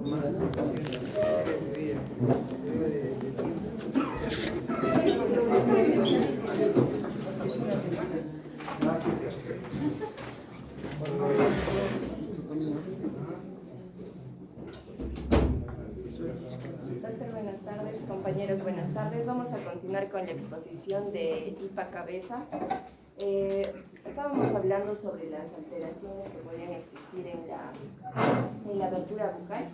Doctor, buenas tardes. Compañeros, buenas tardes. Vamos a continuar con la exposición de IPA cabeza. Estábamos hablando sobre las alteraciones que podrían existir en la abertura bucal.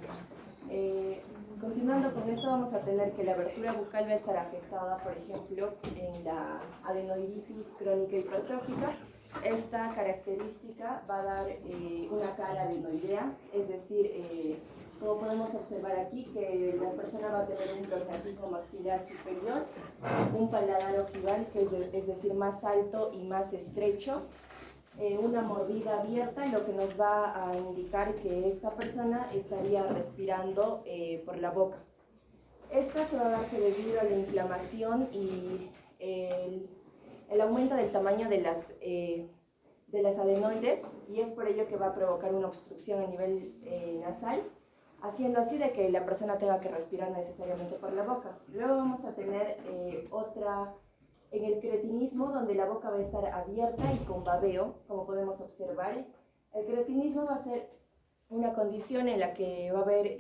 Continuando con esto, vamos a tener que la abertura bucal va a estar afectada, por ejemplo, en la adenoiditis crónica hipertrófica. Esta característica va a dar una cara adenoidea, es decir, como podemos observar aquí, que la persona va a tener un prognatismo maxilar superior, un paladar ojival, que es decir, más alto y más estrecho, una mordida abierta, lo que nos va a indicar que esta persona estaría respirando por la boca. Esta se va a darse debido a la inflamación y el aumento del tamaño de las adenoides, y es por ello que va a provocar una obstrucción a nivel nasal, haciendo así de que la persona tenga que respirar necesariamente por la boca. Luego vamos a tener otra en el cretinismo, donde la boca va a estar abierta y con babeo, como podemos observar. El cretinismo va a ser una condición en la que va a haber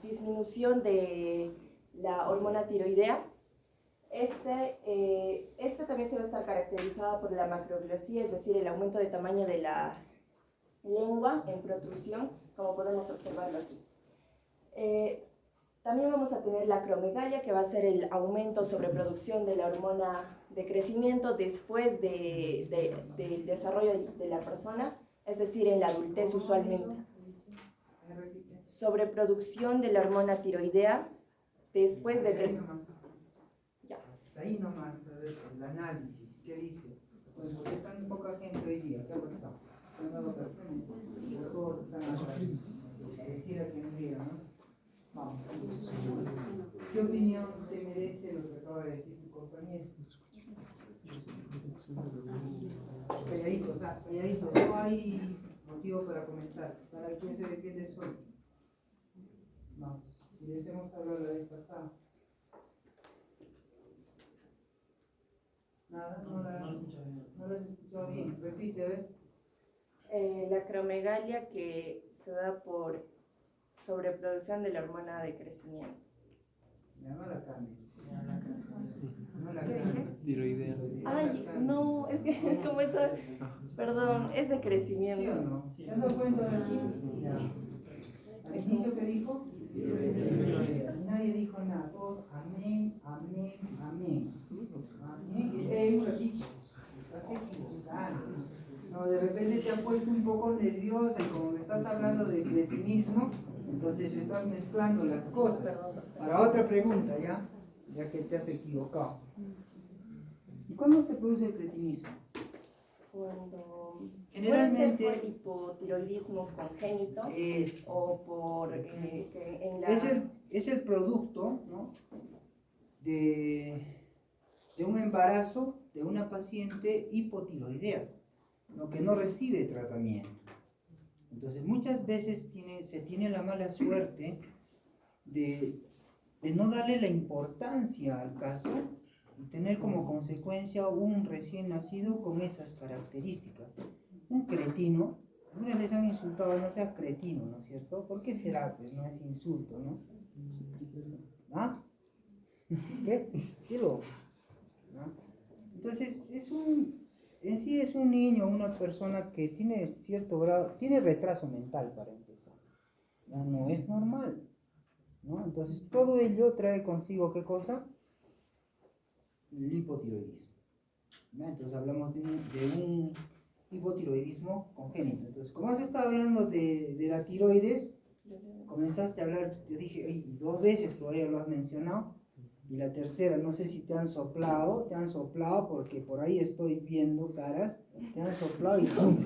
disminución de la hormona tiroidea. Esta también se va a estar caracterizada por la macroglosía, es decir, el aumento de tamaño de la lengua en protrusión, como podemos observarlo aquí. También vamos a tener la acromegalia, que va a ser el aumento sobre producción de la hormona de crecimiento después del desarrollo de la persona, es decir, en la adultez usualmente. Sobreproducción de la hormona tiroidea después de... Hasta ahí nomás, a ver, el análisis, ¿qué dice? Pues porque está tan poca gente hoy día, ¿qué ha pasado? ¿Han dado vacaciones? Todos están acá. Pareciera que no llega, ¿no? Vamos. ¿Qué opinión te merece lo que acaba de decir tu compañero? Calladitos, calladitos, no hay motivo para comentar. ¿Para quién se defiende solo? Vamos, y les hemos hablado la vez pasada. Nada, no la has escuchado bien. Repite, a ver. La acromegalia, que se da por sobreproducción de la hormona de crecimiento. Ya no la cambie. No la ¿Qué cambie. dije? Ay, no, es que como eso, perdón, es de crecimiento. ¿Sí o no? ¿Te has dado cuenta ahora sí? Ya. ¿Al inicio qué dijo? Nadie dijo nada. Todos amén, amén, amén. Amén. Un ratito. Estás equivocando. No, de repente te ha puesto un poco nerviosa y como me estás hablando de cretinismo, entonces estás mezclando las cosas. Para otra pregunta, ya que te has equivocado. ¿Y cuándo se produce el cretinismo? Cuando Generalmente puede ser por hipotiroidismo congénito o por que en la... es el producto, ¿no?, de un embarazo de una paciente hipotiroidea, ¿no?, que no recibe tratamiento. Entonces muchas veces se tiene la mala suerte de no darle la importancia al caso y tener como consecuencia un recién nacido con esas características. Un cretino, algunas les han insultado, no seas cretino, ¿no es cierto? ¿Por qué será? Pues no es insulto, ¿no? ¿Ah? ¿Qué? Dilo. ¿No? Entonces, en sí es un niño, una persona que tiene cierto grado, tiene retraso mental para empezar. No es normal, ¿no? Entonces, todo ello trae consigo, ¿qué cosa? El hipotiroidismo, ¿no? Entonces, hablamos de un hipotiroidismo congénito. Entonces, como has estado hablando de la tiroides, comenzaste a hablar, yo dije, 2 veces todavía lo has mencionado, y la tercera, no sé si te han soplado porque por ahí estoy viendo caras, te han soplado y ¡pum!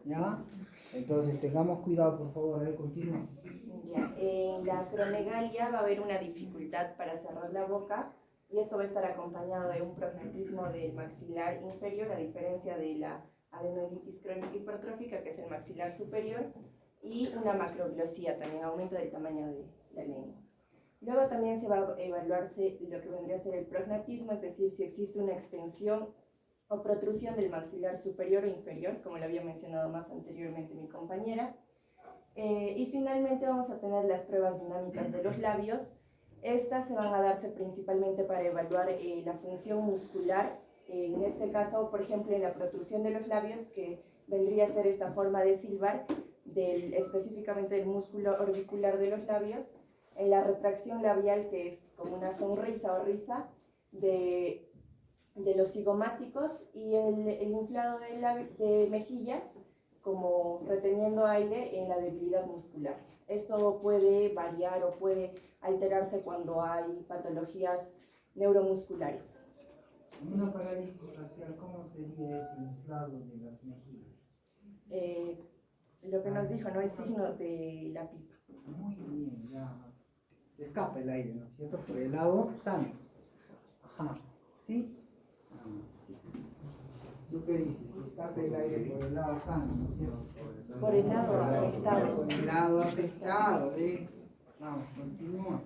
¿Ya? Entonces, tengamos cuidado, por favor, a ver, continúa. Ya, en la acromegalia va a haber una dificultad para cerrar la boca, y esto va a estar acompañado de un prognatismo del maxilar inferior, a diferencia de la adenoiditis crónica hipertrófica, que es el maxilar superior. y una macroglosía, también aumento del tamaño de la lengua. Luego también se va a evaluarse lo que vendría a ser el prognatismo, es decir, si existe una extensión o protrusión del maxilar superior o inferior, como lo había mencionado más anteriormente mi compañera. Y finalmente vamos a tener las pruebas dinámicas de los labios. Estas se van a darse principalmente para evaluar la función muscular, en este caso, por ejemplo, en la protrusión de los labios, que vendría a ser esta forma de silbar, específicamente del músculo orbicular de los labios, en la retracción labial, que es como una sonrisa o risa de los cigomáticos, y el inflado de mejillas, como reteniendo aire en la debilidad muscular. Esto puede variar o puede alterarse cuando hay patologías neuromusculares. Una parálisis facial, ¿cómo sería ese inflado de las mejillas? Lo que nos dijo, ¿no? El signo de la pipa. Muy bien, ya. Escapa el aire, ¿no es cierto? Por el lado sano. Ajá. ¿Sí? ¿Tú qué dices? Escapa el aire por el lado sano, ¿no es cierto? Por el lado afectado. Por el lado afectado, ¿eh? Vamos, continúa.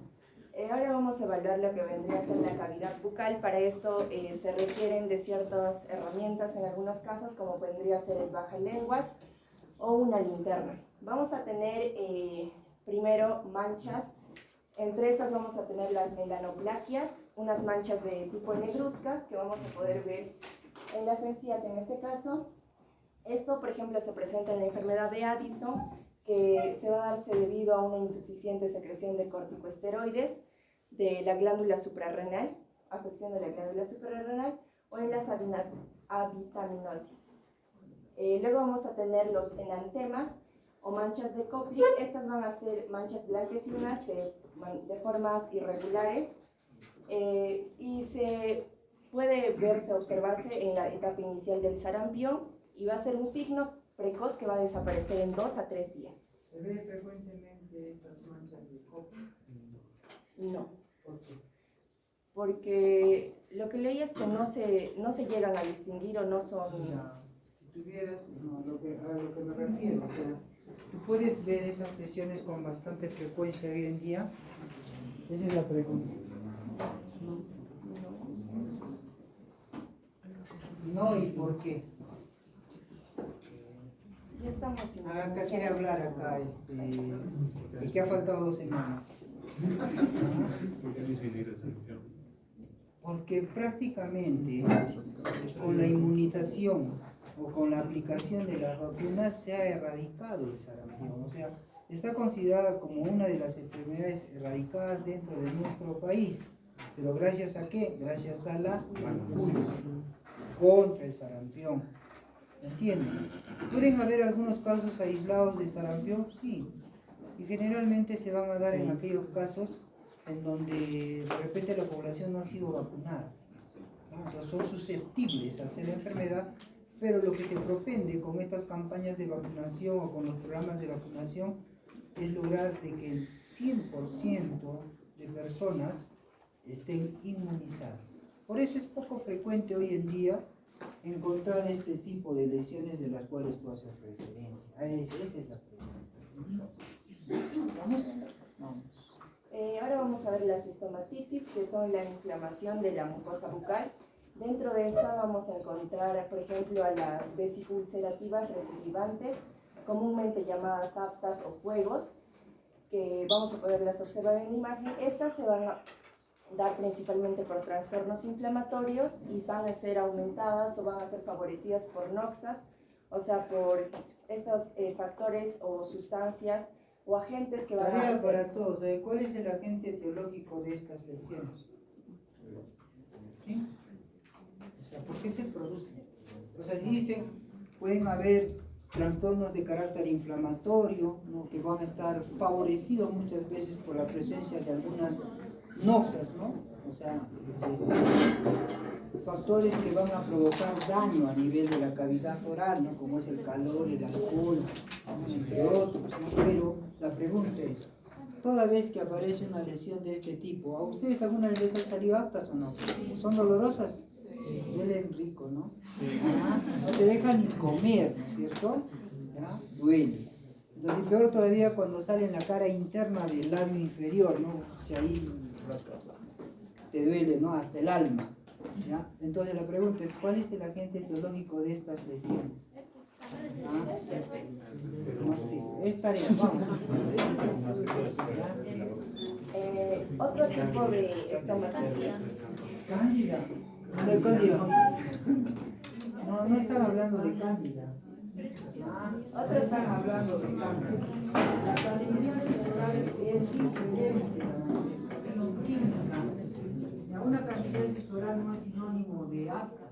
Ahora vamos a evaluar lo que vendría a ser la cavidad bucal. Para esto se requieren de ciertas herramientas en algunos casos, como vendría a ser el bajalenguas o una linterna. Vamos a tener primero manchas. Entre estas vamos a tener las melanoplaquias, unas manchas de tipo negruzcas que vamos a poder ver en las encías en este caso. Esto, por ejemplo, se presenta en la enfermedad de Addison, que se va a darse debido a una insuficiente secreción de corticosteroides de la glándula suprarrenal, afección de la glándula suprarrenal, o en las avitaminosis. Luego vamos a tener los enantemas o manchas de Koplik. Estas van a ser manchas blanquecinas de formas irregulares y se puede verse, observarse en la etapa inicial del sarampión, y va a ser un signo precoz que va a desaparecer en 2 a 3 días. ¿Se ve frecuentemente estas manchas de Koplik? No. ¿Por qué? Porque lo que leí es que no se llegan a distinguir o no son... Si tuvieras, no, a lo que me refiero, o sea, ¿tú puedes ver esas lesiones con bastante frecuencia hoy en día? Esa es la pregunta. No, ¿y por qué? Ya estamos Acá quiere hablar acá, y que ha faltado 2 semanas. Porque prácticamente con la inmunización o con la aplicación de las vacunas se ha erradicado el sarampión. O sea, está considerada como una de las enfermedades erradicadas dentro de nuestro país. ¿Pero gracias a qué? Gracias a la vacuna contra el sarampión. ¿Entienden? ¿Pueden haber algunos casos aislados de sarampión? Sí. Y generalmente se van a dar en aquellos casos en donde de repente la población no ha sido vacunada, ¿no? Entonces son susceptibles a hacer la enfermedad, pero lo que se propende con estas campañas de vacunación o con los programas de vacunación es lograr de que el 100% de personas estén inmunizadas. Por eso es poco frecuente hoy en día encontrar este tipo de lesiones de las cuales tú haces referencia. Esa es la pregunta. ¿Vamos? Vamos. Ahora vamos a ver las estomatitis, que son la inflamación de la mucosa bucal. Dentro de esta vamos a encontrar, por ejemplo, a las vesiculcerativas recidivantes, comúnmente llamadas aftas o fuegos, que vamos a poderlas observar en imagen. Estas se van a dar principalmente por trastornos inflamatorios y van a ser aumentadas o van a ser favorecidas por noxas, o sea, por estos factores o sustancias o agentes que van a Tarea hacer... para todos. ¿Cuál es el agente etiológico de estas lesiones? ¿Sí? O sea, ¿por qué se produce? O sea, dicen, pueden haber trastornos de carácter inflamatorio, ¿no?, que van a estar favorecidos muchas veces por la presencia de algunas noxas, ¿no? O sea, factores que van a provocar daño a nivel de la cavidad oral, ¿no?, como es el calor, el alcohol, entre otros, ¿no? Pero la pregunta es, toda vez que aparece una lesión de este tipo, ¿a ustedes alguna vez les han salido aftas o no? ¿Son dolorosas? Huelen rico, ¿no? No te dejan ni comer, ¿no es cierto? ¿Ya? Duele. Entonces, peor todavía cuando sale en la cara interna del labio inferior, ¿no? Que ahí te duele, ¿no? Hasta el alma, ¿ya? Entonces la pregunta es, ¿cuál es el agente etiológico de estas lesiones? ¿Ah? No sé, es tarea, vamos. Otro tipo de estomatitis. Cándida. De cándida. No, no están hablando de cándida. Otros están hablando de cándida. La candidiasis oral es diferente a la manifestación clínica. Una candidiasis oral no es sinónimo de ACA.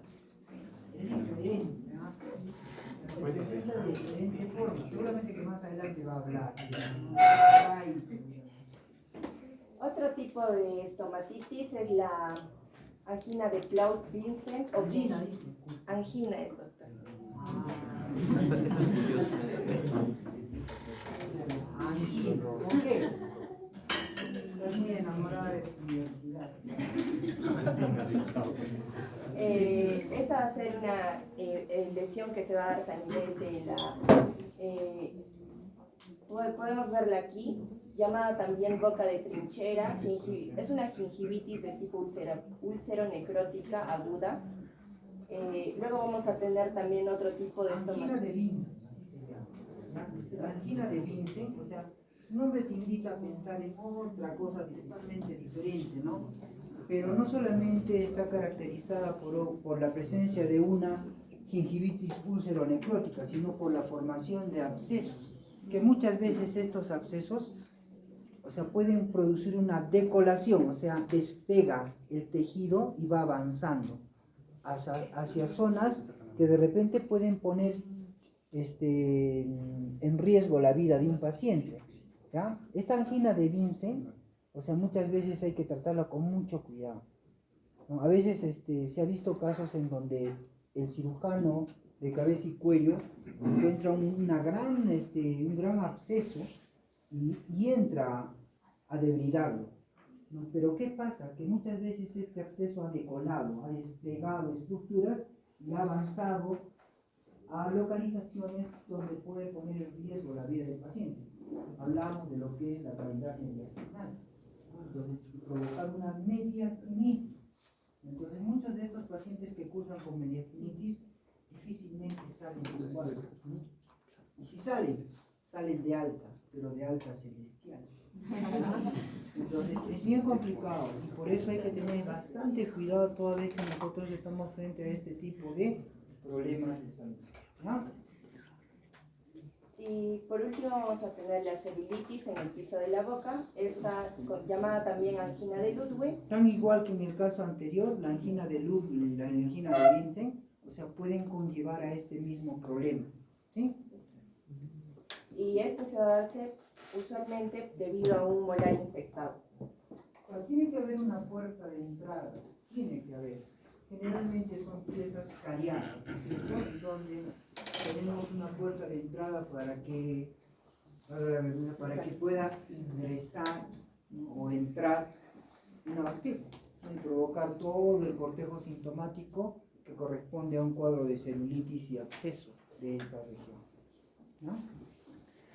Es diferente. Se presenta de diferente forma. Seguramente que más adelante va a hablar. Otro tipo de estomatitis es la angina de Claude-Vincent o Angina, dice. angina es, doctor. ¿Por qué? Estás muy enamorada de tu universidad. Esta va a ser una lesión que se va a dar a nivel de la... podemos verla aquí, llamada también boca de trinchera. Es una gingivitis de tipo úlcero-necrótica aguda. Luego vamos a tener también otro tipo de Angina de Vincent, así se llama. La angina de Vincent, o sea, su nombre te invita a pensar en otra cosa totalmente diferente, ¿no? Pero no solamente está caracterizada por la presencia de una gingivitis úlcero-necrótica, sino por la formación de abscesos, que muchas veces estos abscesos, o sea, pueden producir una decolación, o sea, despega el tejido y va avanzando hacia zonas que de repente pueden poner en riesgo la vida de un paciente, ¿ya? Esta angina de Vincent, o sea, muchas veces hay que tratarla con mucho cuidado, ¿no? A veces se ha visto casos en donde el cirujano de cabeza y cuello encuentra un gran absceso y entra a debridarlo, ¿no? Pero ¿qué pasa? Que muchas veces este absceso ha decolado, ha despegado estructuras y ha avanzado a localizaciones donde puede poner en riesgo la vida del paciente. Hablamos de lo que es la cavidad mediastinal, entonces provocar una mediastinitis. Entonces muchos de estos pacientes que cursan con mediastinitis difícilmente salen del cuadro, ¿no? Y si salen de alta, pero de alta celestial. Entonces es bien complicado y por eso hay que tener bastante cuidado toda vez que nosotros estamos frente a este tipo de problemas de salud, ¿no? Y por último vamos a tener la celulitis en el piso de la boca, esta llamada también angina de Ludwig. Tan igual que en el caso anterior, la angina de Ludwig y la angina de Vincent, o sea, pueden conllevar a este mismo problema, ¿sí? Y este se va a darse usualmente debido a un molar infectado. Tiene que haber una puerta de entrada, tiene que haber. Generalmente son piezas cariadas, ¿no es cierto? Donde tenemos una puerta de entrada para que pueda ingresar, ¿no? O entrar una bacteria, ¿no? Y provocar todo el cortejo sintomático que corresponde a un cuadro de celulitis y absceso de esta región, ¿no?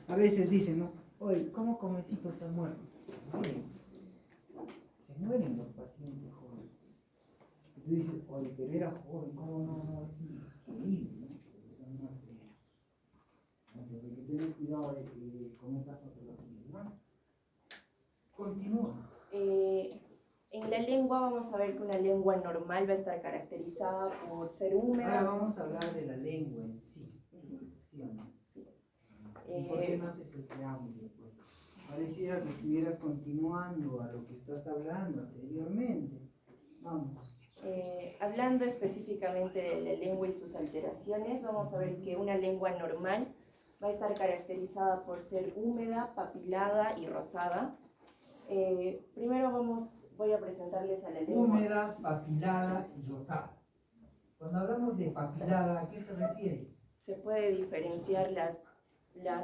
A veces dicen, ¿no? Oye, ¿cómo Comecito se ha muerto? Oye, se mueren los pacientes jóvenes. Y tú dices, oye, pero era joven, ¿cómo no? Es increíble, ¿no? Esa muerte. Entonces hay que tener cuidado con estas patologías, ¿no? Continúa. En la lengua vamos a ver que una lengua normal va a estar caracterizada por ser húmeda. Ahora vamos a hablar de la lengua en sí. ¿Sí o no? Sí. ¿Y por qué no haces el preámbulo? Pues? Pareciera que estuvieras continuando a lo que estás hablando anteriormente. Vamos. Hablando específicamente de la lengua y sus alteraciones, vamos a ver que una lengua normal va a estar caracterizada por ser húmeda, papilada y rosada. Primero voy a presentarles a la lengua. Húmeda, papilada y rosada. Cuando hablamos de papilada, ¿a qué se refiere? Se puede diferenciar las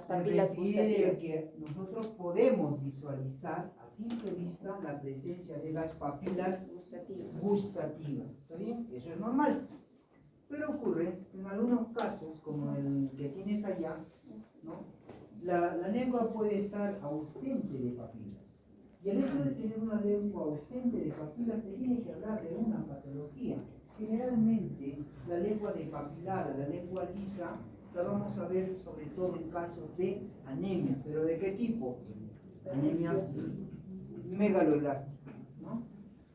papilas se refiere gustativas. a que nosotros podemos visualizar a simple vista la presencia de las papilas gustativas. ¿Está bien? Eso es normal. Pero ocurre en algunos casos, como el que tienes allá, ¿no? la lengua puede estar ausente de papilas. Y el hecho de tener una lengua ausente de papilas te tiene que hablar de una patología. Generalmente, la lengua despapilada, la lengua lisa, la vamos a ver sobre todo en casos de anemia. ¿Pero de qué tipo? Anemia megaloblástica, ¿no?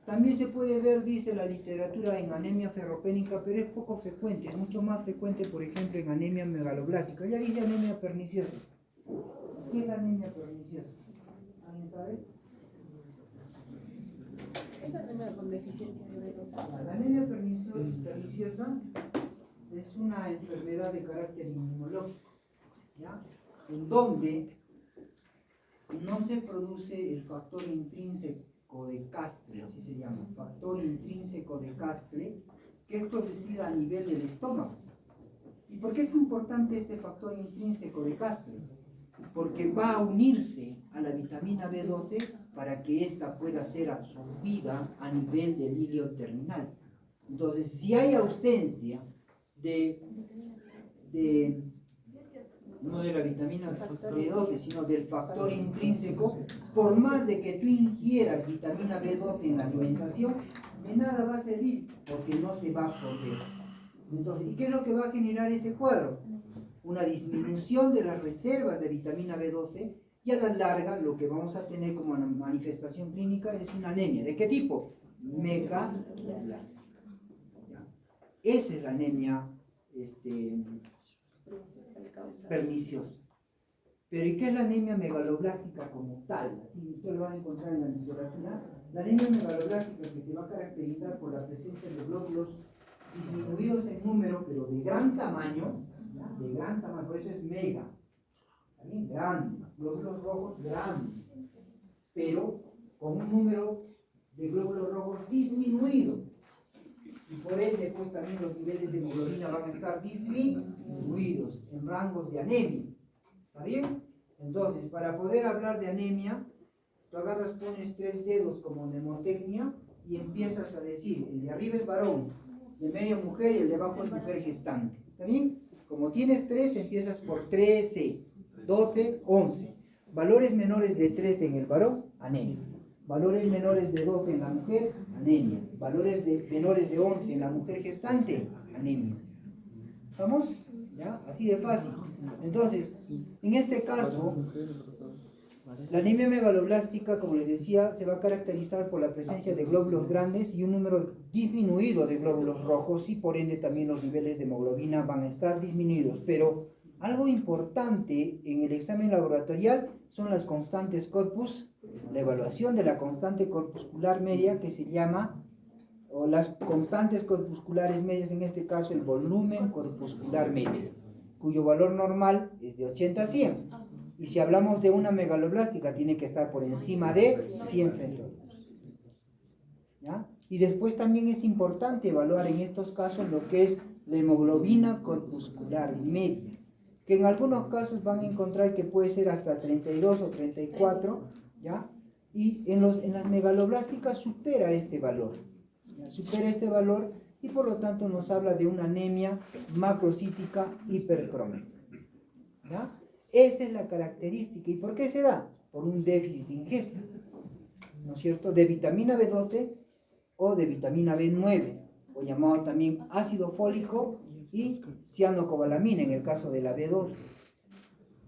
También se puede ver, dice la literatura, en anemia ferropénica, pero es poco frecuente, es mucho más frecuente, por ejemplo, en anemia megaloblástica. Ya dice anemia perniciosa. ¿Qué es la anemia perniciosa? ¿Alguien sabe? Es anemia con deficiencia de B12. La anemia perniciosa es una enfermedad de carácter inmunológico, ¿ya? En donde no se produce el factor intrínseco de Castle, así se llama, factor intrínseco de Castle, que es producido a nivel del estómago. ¿Y por qué es importante este factor intrínseco de Castle? Porque va a unirse a la vitamina B12 para que ésta pueda ser absorbida a nivel del hilo terminal. Entonces, si hay ausencia no de la vitamina B12, sino del factor intrínseco, por más de que tú ingieras vitamina B12 en la alimentación, de nada va a servir, porque no se va a absorber. Entonces, ¿y qué es lo que va a generar ese cuadro? Una disminución de las reservas de vitamina B12, y a la larga lo que vamos a tener como manifestación clínica es una anemia. ¿De qué tipo? Megaloblástica. Esa es la anemia perniciosa. Pero ¿y qué es la anemia megaloblástica como tal? Así usted lo va a encontrar en la literatura. La anemia megaloblástica, que se va a caracterizar por la presencia de glóbulos disminuidos en número, pero de gran tamaño, ¿ya? De gran tamaño, por eso es mega, también grandes, glóbulos rojos grandes, pero con un número de glóbulos rojos disminuido. Y por ende, pues también los niveles de hemoglobina van a estar disminuidos en rangos de anemia. ¿Está bien? Entonces, para poder hablar de anemia, tú agarras, pones 3 dedos como mnemotecnia y empiezas a decir, el de arriba es varón, de medio mujer y el de abajo es mujer gestante. ¿Está bien? Como tienes 3, empiezas por 13, 12, 11. Valores menores de 13 en el varón, anemia. Valores menores de 12 en la mujer, anemia. Valores menores de 11 en la mujer gestante, anemia. ¿Vamos? ¿Ya? Así de fácil. Entonces, en este caso, la anemia megaloblástica, como les decía, se va a caracterizar por la presencia de glóbulos grandes y un número disminuido de glóbulos rojos, y por ende también los niveles de hemoglobina van a estar disminuidos. Pero algo importante en el examen laboratorial son las constantes corpus, la evaluación de la constante corpuscular media, que se llama, o las constantes corpusculares medias, en este caso el volumen corpuscular medio, cuyo valor normal es de 80 a 100. Y si hablamos de una megaloblástica, tiene que estar por encima de 100 femtometros. ¿Ya? Y después también es importante evaluar en estos casos lo que es la hemoglobina corpuscular media, que en algunos casos van a encontrar que puede ser hasta 32 o 34, ¿ya? Y en las megaloblásticas supera este valor, ¿ya? Supera este valor, y por lo tanto nos habla de una anemia macrocítica hipercrómica, ¿ya? Esa es la característica. ¿Y por qué se da? Por un déficit de ingesta, ¿no es cierto?, de vitamina B12 o de vitamina B9, o llamado también ácido fólico y cianocobalamina en el caso de la B12.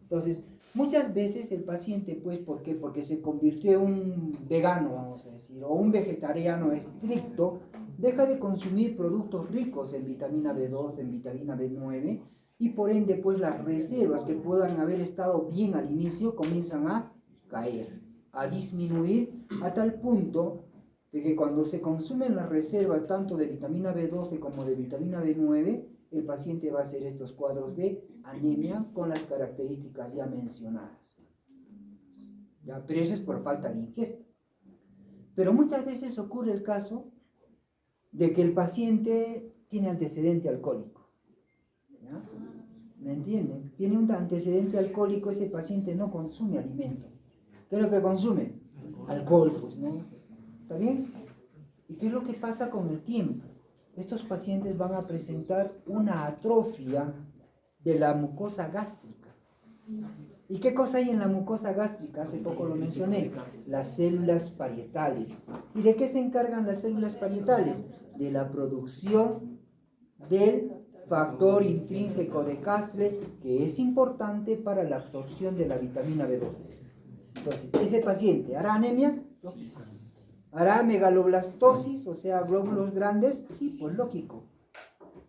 Entonces, muchas veces el paciente, pues, ¿por qué? Porque se convirtió en un vegano, vamos a decir, o un vegetariano estricto, deja de consumir productos ricos en vitamina B12, en vitamina B9, y por ende, pues, las reservas que puedan haber estado bien al inicio comienzan a caer, a disminuir, a tal punto de que cuando se consumen las reservas tanto de vitamina B12 como de vitamina B9, el paciente va a hacer estos cuadros de anemia con las características ya mencionadas. ¿Ya? Pero eso es por falta de ingesta. Pero muchas veces ocurre el caso de que el paciente tiene antecedente alcohólico. ¿Ya? ¿Me entienden? Tiene un antecedente alcohólico, ese paciente no consume alimento. ¿Qué es lo que consume? Alcohol, pues, ¿no? ¿Está bien? ¿Y qué es lo que pasa con el tiempo? Estos pacientes van a presentar una atrofia de la mucosa gástrica. ¿Y qué cosa hay en la mucosa gástrica? Hace poco lo mencioné, las células parietales. ¿Y de qué se encargan las células parietales? De la producción del factor intrínseco de Castle, que es importante para la absorción de la vitamina B12. Entonces, ese paciente hará anemia, hará megaloblastosis, o sea, glóbulos grandes, sí, pues lógico,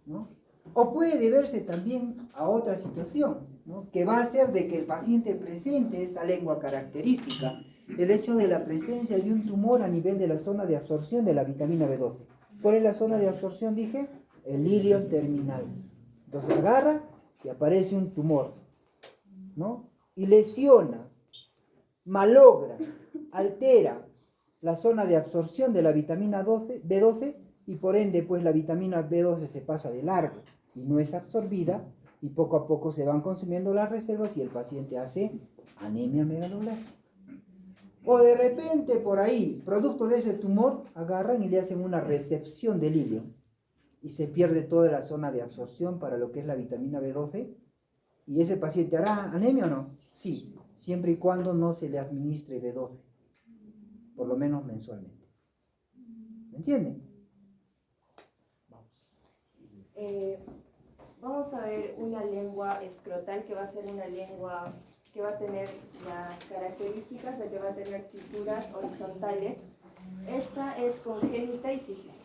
¿no? O puede deberse también a otra situación, ¿no? Que va a ser de que el paciente presente esta lengua característica, el hecho de la presencia de un tumor a nivel de la zona de absorción de la vitamina B12. ¿Cuál es la zona de absorción? Dije, el ilion terminal. Entonces agarra y aparece un tumor, ¿no? Y lesiona, malogra, altera la zona de absorción de la vitamina B12 y por ende pues la vitamina B12 se pasa de largo y no es absorbida y poco a poco se van consumiendo las reservas y el paciente hace anemia megaloblástica. O de repente por ahí, producto de ese tumor, agarran y le hacen una recepción del hilio y se pierde toda la zona de absorción para lo que es la vitamina B12. ¿Y ese paciente hará anemia o no? Sí, siempre y cuando no se le administre B12, por lo menos mensualmente. ¿Me entienden? Vamos a ver una lengua escrotal que va a ser una lengua que va a tener las características de que va a tener cisuras horizontales. Esta es congénita y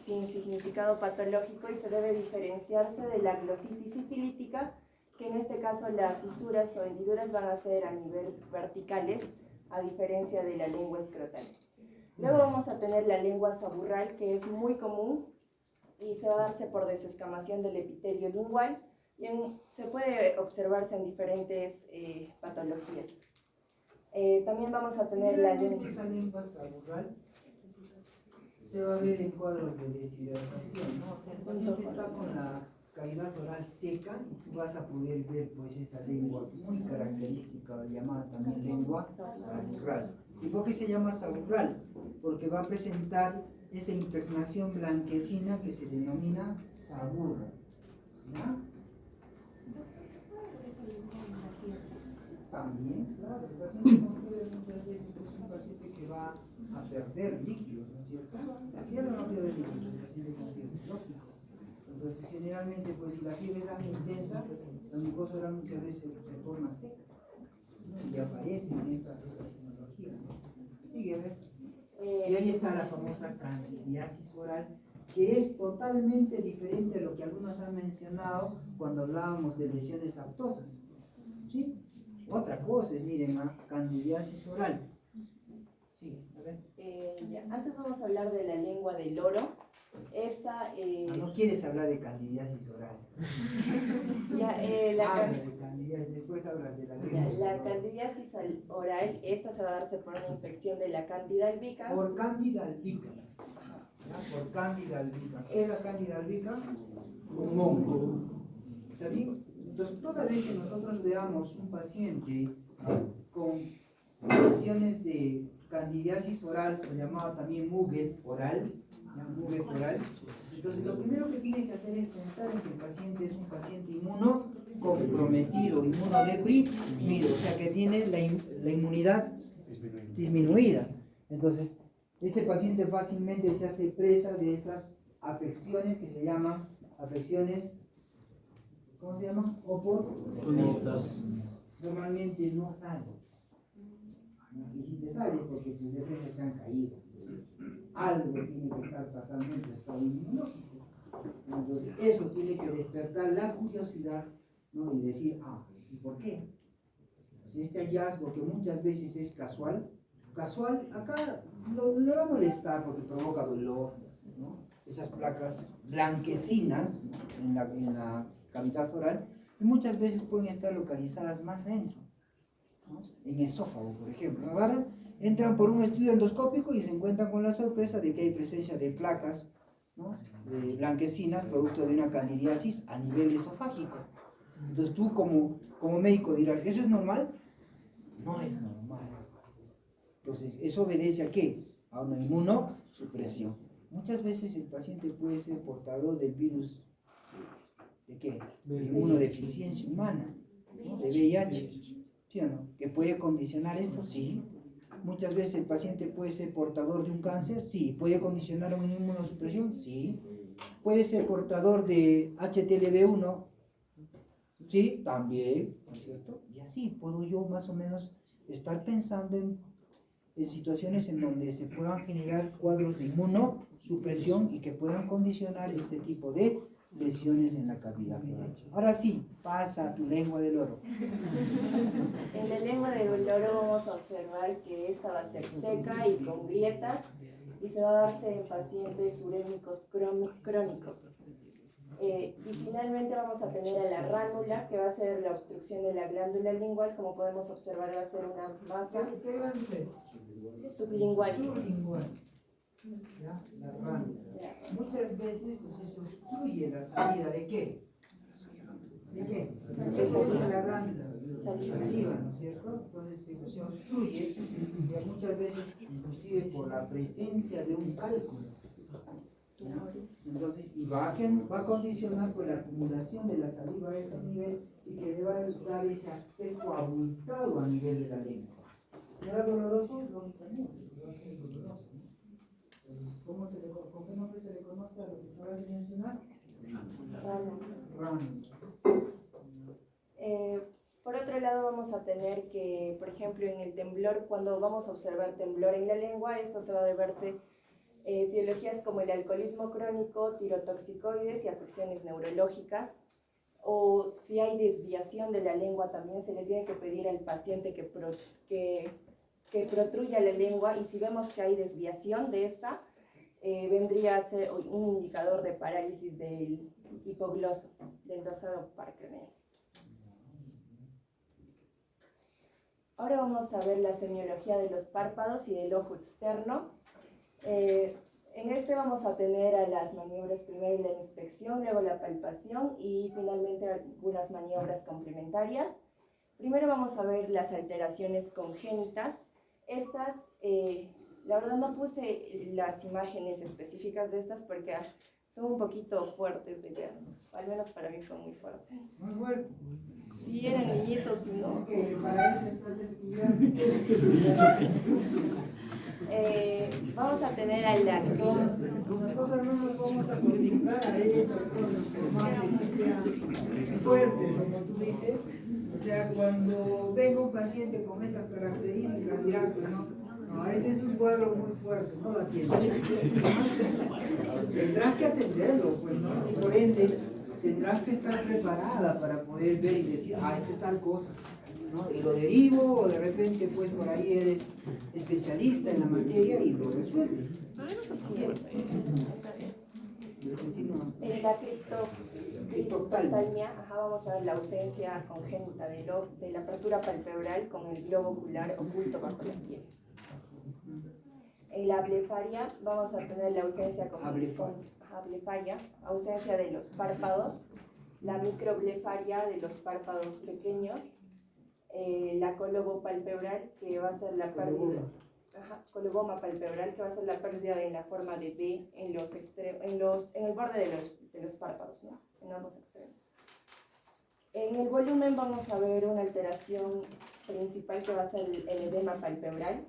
sin significado patológico y se debe diferenciarse de la glositis sifilítica, que en este caso las cisuras o hendiduras van a ser a nivel verticales, a diferencia de la lengua escrotal. Luego vamos a tener la lengua saburral, que es muy común y se va a darse por desescamación del epitelio lingual y se puede observarse en diferentes patologías. También vamos a tener la lengua saburral. Se va a ver en cuadros de deshidratación, ¿no? O sea, el paciente está con la cavidad oral seca y tú vas a poder ver pues esa lengua muy característica llamada también lengua saburral. ¿Y por qué se llama saburral? Porque va a presentar esa impregnación blanquecina que se denomina sabur. ¿Ya? También, claro, el paciente con fiebre muchas veces es un paciente que va a perder líquidos, ¿no es cierto? La fiebre no pierde líquidos, el paciente con fiebre, lógico. Entonces, generalmente, pues si la fiebre es tan intensa, la mucosa oral muchas veces se forma seca, ¿no? Y aparece en esta sinología, ¿no? Sigue, a ver. Y ahí está la famosa candidiasis oral, que es totalmente diferente a lo que algunos han mencionado cuando hablábamos de lesiones aptosas, ¿sí? Otra cosa es, miren, candidiasis oral. Sí, a ver. Antes vamos a hablar de la lengua del loro. Esta, no quieres hablar de candidiasis oral. de candidiasis, después hablas de la lengua. La candidiasis oral, esta se va a darse por una infección de la Candida albicans. Por Candida albicans. Por Candida albicans. ¿Qué es la Candida albicans? Un hongo. ¿Está bien? Entonces, toda vez que nosotros veamos un paciente con lesiones de candidiasis oral, o llamado también Muget oral, entonces lo primero que tiene que hacer es pensar en que el paciente es un paciente inmunocomprometido, inmunodeprimido, o sea que tiene la inmunidad disminuida. Entonces, este paciente fácilmente se hace presa de estas afecciones que se llaman afecciones, ¿cómo se llaman? Oportunistas. Normalmente no salen. Y si te sale porque sus defensas se han caído. Algo tiene que estar pasando en tu estado inmunológico. Entonces, eso tiene que despertar la curiosidad, ¿no? Y decir, ¿y por qué? Pues este hallazgo que muchas veces es casual, acá le va a molestar porque provoca dolor, ¿no? Esas placas blanquecinas, ¿no? en la cavidad oral, y muchas veces pueden estar localizadas más adentro, ¿no? En esófago, por ejemplo. Agarran, entran por un estudio endoscópico y se encuentran con la sorpresa de que hay presencia de placas, ¿no? Blanquecinas, producto de una candidiasis a nivel esofágico. Entonces tú como médico dirás, ¿eso es normal? No es normal. Entonces, ¿eso obedece a qué? A una inmunosupresión. Muchas veces el paciente puede ser portador del virus ¿de qué? De inmunodeficiencia humana, ¿no? De VIH. ¿sí o no? ¿Que puede condicionar esto? Sí. Muchas veces el paciente puede ser portador de un cáncer, sí. ¿Puede condicionar una inmunosupresión? Sí. ¿Puede ser portador de HTLV1? Sí, también, ¿no es cierto? Y así puedo yo más o menos estar pensando en situaciones en donde se puedan generar cuadros de inmunosupresión y que puedan condicionar este tipo de lesiones en la cavidad faríngea. Ahora sí, pasa tu lengua del oro. En la lengua del loro vamos a observar que esta va a ser seca y con grietas y se va a darse en pacientes urémicos crónicos. Y finalmente vamos a tener a la ránula, que va a ser la obstrucción de la glándula lingual. Como podemos observar, va a ser una masa ¿Qué glándula es? sublingual. Sublingual. ¿Ya? La ránula. Muchas veces se obstruye la salida ¿de qué? ¿De qué? ¿Qué se usa la glándula? Saliva, ¿no es cierto? Entonces se obstruye y muchas veces inclusive por la presencia de un cálculo. ¿Ya? Entonces, y va a condicionar por la acumulación de la saliva a ese nivel y que le va a dar ese aspecto abultado a nivel de la lengua. ¿Era doloroso? Lógicamente, va a ser doloroso. Entonces, ¿con qué nombre se le conoce a lo que acabas de mencionar? Ránula. Por otro lado, vamos a tener que, por ejemplo, en el temblor, cuando vamos a observar temblor en la lengua, esto se va a deberse etiologías como el alcoholismo crónico, tirotoxicoides y afecciones neurológicas. O si hay desviación de la lengua, también se le tiene que pedir al paciente que protruya la lengua, y si vemos que hay desviación de esta, vendría a ser un indicador de parálisis del hipogloso, del dosado paracraneal. Ahora vamos a ver la semiología de los párpados y del ojo externo. En este vamos a tener a las maniobras, primero la inspección, luego la palpación y finalmente algunas maniobras complementarias. Primero vamos a ver las alteraciones congénitas. Estas, la verdad no puse las imágenes específicas de estas porque son un poquito fuertes de ver, al menos para mí fue muy fuerte. Muy fuerte. Y eran niñitos, ¿no? Es que para eso estás estudiando. Vamos a tener al lactón. Nosotros no nos vamos a acostumbrar a esas cosas, por más de que sean fuertes, como tú dices. O sea, cuando venga un paciente con estas características, dirás, pues no, este es un cuadro muy fuerte, no lo atiende. Tendrás que atenderlo, pues, ¿no? Y por ende, tendrás que estar preparada para poder ver y decir, esto es tal cosa, ¿no? Y lo derivo, o de repente, pues, por ahí eres especialista en la materia y lo resuelves. En la criptoftalmia, vamos a ver la ausencia congénita de la apertura palpebral con el globo ocular oculto bajo la piel. En la blefaria vamos a tener la ausencia blefaria, ausencia de los párpados, la microblefaria de los párpados pequeños, la colobopalpebral, que va a ser la pérdida, coloboma palpebral, que va a ser la pérdida en la forma de B en los en el borde de los párpados, ¿no? En ambos extremos. En el volumen vamos a ver una alteración principal que va a ser el edema palpebral.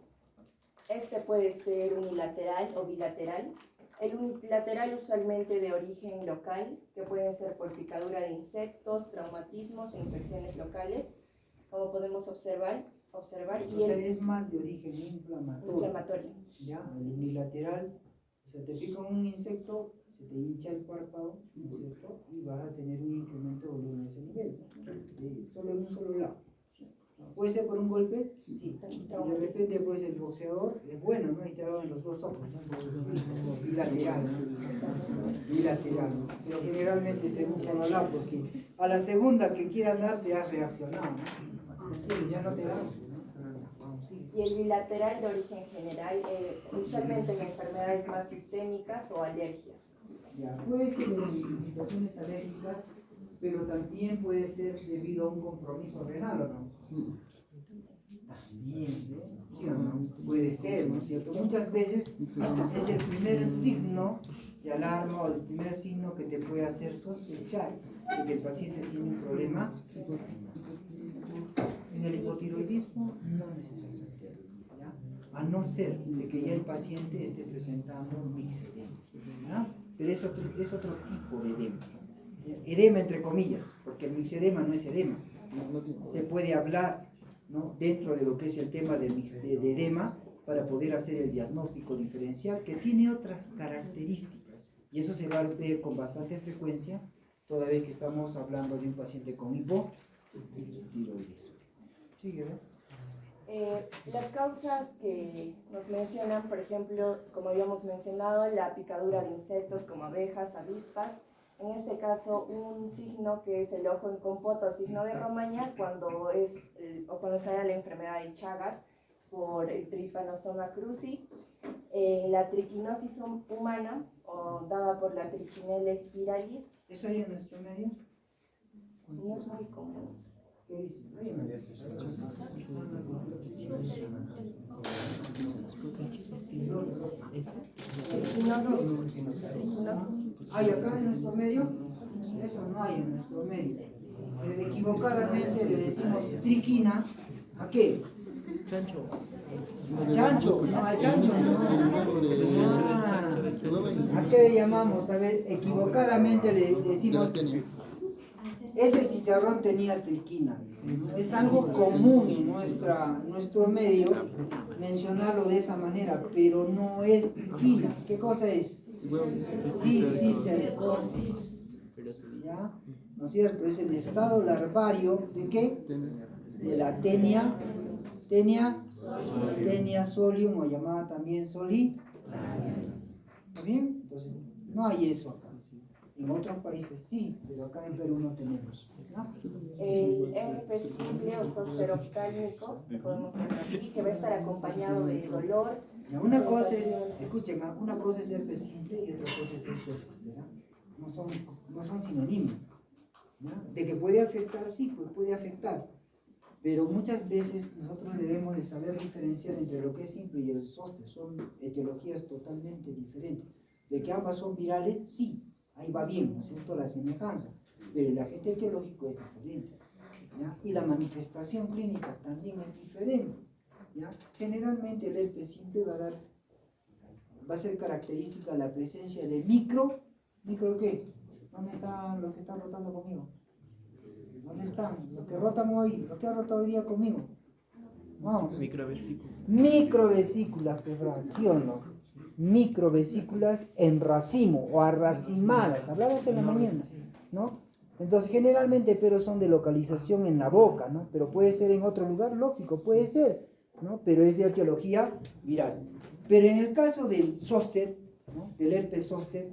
Este puede ser unilateral o bilateral. El unilateral usualmente de origen local, que pueden ser por picadura de insectos, traumatismos o infecciones locales, como podemos observar. O sea, es más de origen inflamatorio. Ya, el unilateral, o sea, te pica un insecto, se te hincha el párpado, ¿no es cierto? Y vas a tener un incremento de volumen a ese nivel, solo en un solo lado. ¿Puede ser por un golpe? Sí. Y de repente, pues, el boxeador es bueno, ¿no? Y te ha dado en los dos ojos, ¿no? Bilateral, ¿no? Bilateral, ¿no? Pero generalmente es en un solo lado, porque a la segunda que quieran dar te has reaccionado, ¿no? Ya no te dan. Y el bilateral de origen general, usualmente en enfermedades más sistémicas o alergias. Ya, puede ser en situaciones alérgicas, pero también puede ser debido a un compromiso renal, ¿o no? Sí. También, ¿sí o no? Puede ser, ¿no es cierto? Muchas veces es el primer signo de alarma o el primer signo que te puede hacer sospechar de que el paciente tiene un problema En el hipotiroidismo no necesariamente, ¿ya? A no ser de que ya el paciente esté presentando mixedema, ¿ya? Pero es otro tipo de edema. Edema entre comillas, porque el mixedema no es edema. Se puede hablar, ¿no?, dentro de lo que es el tema de edema para poder hacer el diagnóstico diferencial que tiene otras características y eso se va a ver con bastante frecuencia toda vez que estamos hablando de un paciente con hipotiroidismo. Sigue, ¿verdad? Las causas que nos mencionan, por ejemplo, como habíamos mencionado, la picadura de insectos como abejas, avispas. En este caso, un signo que es el ojo en compoto o signo de Romaña, cuando sale la enfermedad de Chagas por el Trypanosoma cruzi. La triquinosis humana, o dada por la Trichinella spiralis. ¿Eso hay en nuestro medio? No es muy común. ¿Qué dice? Hay en medio. ¿Hay acá en nuestro medio? Eso no hay en nuestro medio. Equivocadamente le decimos triquina. ¿A qué? Chancho. Chancho, no, al chancho no. ¿A qué le llamamos? A ver, equivocadamente le decimos, ese chicharrón tenía triquina. Es algo común en nuestro medio mencionarlo de esa manera, pero no es triquina. ¿Qué cosa es? Cisticercosis. ¿Ya? ¿No es cierto? Es el estado larvario ¿de qué? De la tenia solium, o llamada también solitaria. ¿Está bien? Entonces, no hay eso acá. En otros países sí, pero acá en Perú no tenemos. ¿No? El herpes simple o zóster oftálmico, que podemos ver aquí, que va a estar acompañado de dolor. Una cosa es, escuchen, una cosa es herpes simple y otra cosa es herpes zóster. No son sinónimos. ¿No? De que puede afectar, sí, pues puede afectar. Pero muchas veces nosotros debemos de saber diferenciar entre lo que es simple y el zóster. Son etiologías totalmente diferentes. De que ambas son virales, sí, ahí va bien, ¿no es cierto?, la semejanza. Pero el agente etiológico es diferente, ¿ya? Y la manifestación clínica también es diferente, ¿ya? Generalmente el herpes simple va a ser característica la presencia de ¿micro qué? ¿Dónde están los que están rotando conmigo? ¿Dónde están? Los que rotan hoy, los que han rotado hoy día conmigo. Vamos. Microvesículas, ¿sí o no? Microvesículas en racimo o arracimadas. Hablamos en la mañana, ¿no? Entonces, generalmente, pero son de localización en la boca, ¿no? Pero puede ser en otro lugar, lógico, puede ser, ¿no? Pero es de etiología viral. Pero en el caso del zóster, ¿no?, del herpes zóster,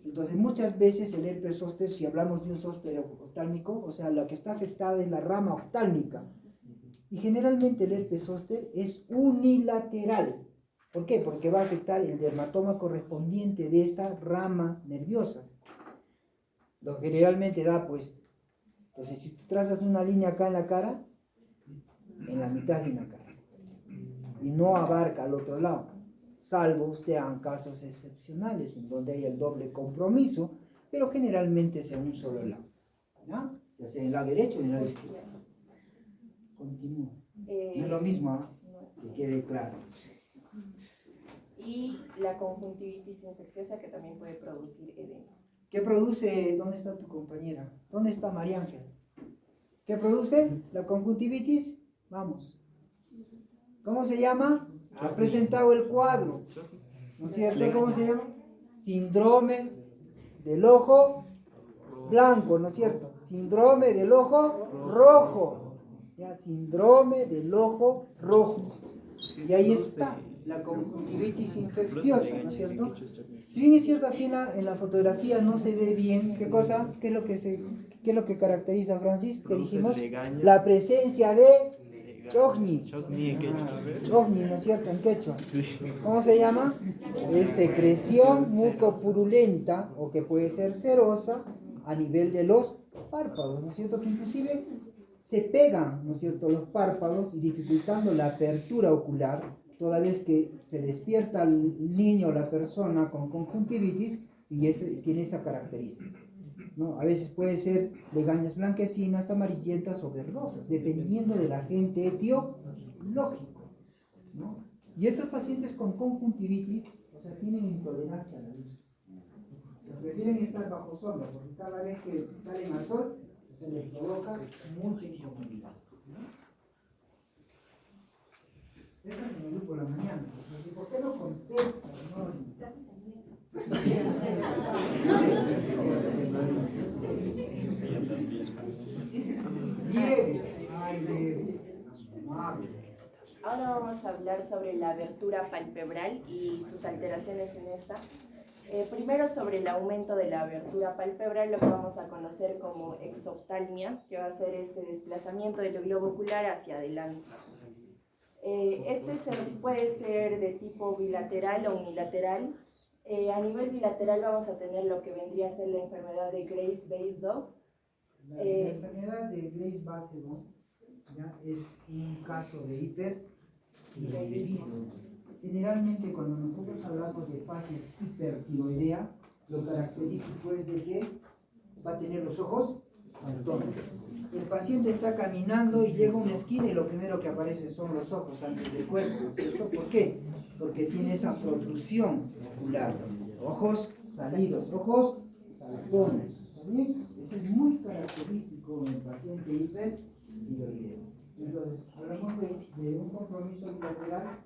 entonces muchas veces el herpes zóster, si hablamos de un zóster oftálmico, o sea, la que está afectada es la rama oftálmica. Y generalmente el herpes zóster es unilateral. ¿Por qué? Porque va a afectar el dermatoma correspondiente de esta rama nerviosa. Lo que generalmente da, pues, entonces si tú trazas una línea acá en la cara, en la mitad de una cara, y no abarca al otro lado, salvo sean casos excepcionales en donde hay el doble compromiso, pero generalmente sea un solo lado, ¿ya? Ya sea en el lado derecho o en el lado izquierdo. Continúo. No es lo mismo, que quede claro. Y la conjuntivitis infecciosa, que también puede producir edema. ¿Qué produce? ¿Dónde está tu compañera? ¿Dónde está María Ángel? ¿Qué produce? La conjuntivitis. Vamos. ¿Cómo se llama? Ha presentado el cuadro, ¿no es cierto? ¿Cómo se llama? Síndrome del ojo blanco, ¿no es cierto? Síndrome del ojo rojo. Ya, síndrome del ojo rojo. Y ahí está la conjuntivitis infecciosa, ¿no es cierto? Si bien es cierto, aquí en la fotografía no se ve bien, ¿qué cosa? ¿Qué es lo que caracteriza, Francis? ¿Qué dijimos? La presencia de chogni. Chogni, ¿no es cierto? En quechua. ¿Cómo se llama? Es secreción mucopurulenta, o que puede ser serosa, a nivel de los párpados, ¿no es cierto? Que inclusive se pegan, ¿no es cierto?, los párpados y dificultando la apertura ocular, toda vez que se despierta el niño o la persona con conjuntivitis y tiene esa característica. ¿no? A veces puede ser legañas blanquecinas, amarillentas o verdosas, dependiendo del agente etiológico, ¿no? Y estos pacientes con conjuntivitis, o sea, tienen intolerancia a la luz. O sea, prefieren estar bajo sombra, porque cada vez que salen al sol, se les provoca mucha incomodidad, ¿no? Esta se me dio por la mañana. ¿Por qué no contestas? No. Ahora vamos a hablar sobre la abertura palpebral y sus alteraciones en esta. Primero sobre el aumento de la abertura palpebral, lo que vamos a conocer como exoftalmia, que va a ser este desplazamiento del globo ocular hacia adelante. Puede ser de tipo bilateral o unilateral. A nivel bilateral vamos a tener lo que vendría a ser la enfermedad de Grace-Basedow. La enfermedad de Grace-Basedow es un caso de hipertiroidismo. Generalmente cuando nosotros hablamos de fases hipertiroidea, lo característico es de que va a tener los ojos saltones. El paciente está caminando y llega a una esquina y lo primero que aparece son los ojos antes del cuerpo, ¿no es cierto? ¿Por qué? Porque tiene esa protrusión ocular. Ojos salidos, ojos saltones. ¿Está bien? Eso es muy característico en el paciente hipertiroideo. Entonces, hablamos de un compromiso bilateral,